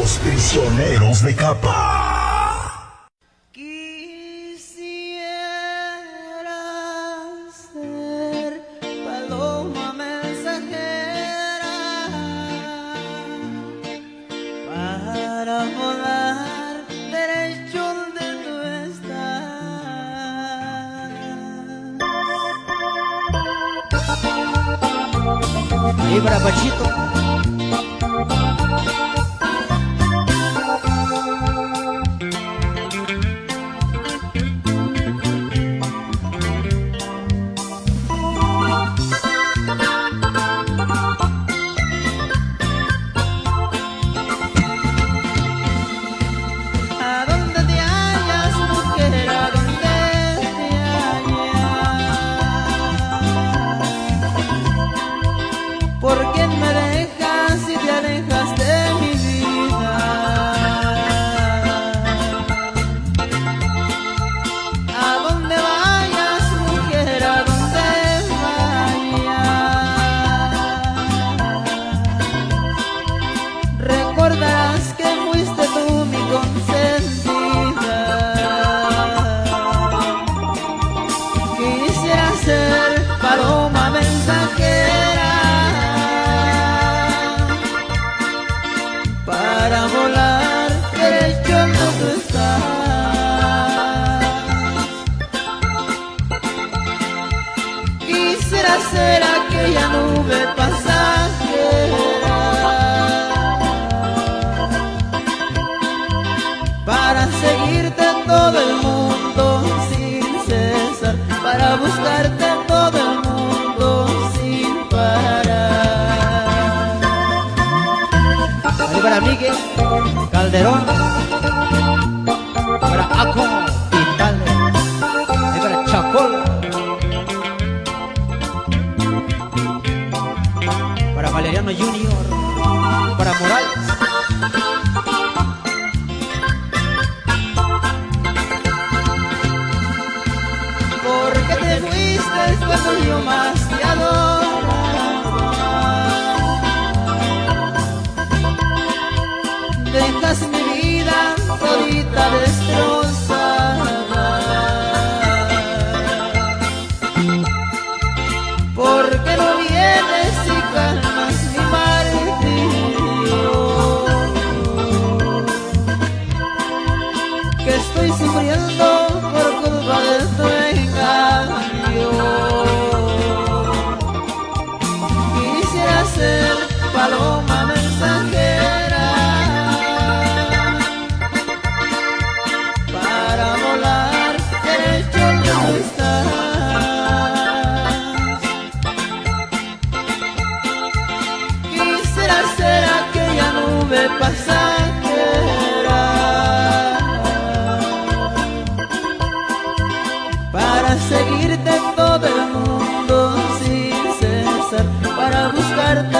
Los prisioneros de capa. Ser paloma mensajera para volar derecho donde tú estás. Y para Pachito. ¿Por qué me dejas y te alejas de mi vida? A donde vayas, mujer, a donde vayas, recordarás que fuiste tú mi consentida. Quisiera ser paloma mensajera para volar derecho donde tú estás. Quisiera ser aquella nube pasajera para seguirte en todo el mundo sin cesar, para buscarte en todo el mundo sin parar. Para Miguel Calderón, para Aco Pitales, para Chapol, para Valeriano Junior, para Morales. Porque te fuiste cuando yo más te adoraba. Dejas mi vida todita destrozada. Porque no vienes y calmas mi martirio, que estoy sufriendo por culpa de tu engaño. Quisiera ser paloma mensajera para volar derecho donde tú estás. Quisiera ser aquella nube pasajera para seguirte en todo el mundo sin cesar, para buscarte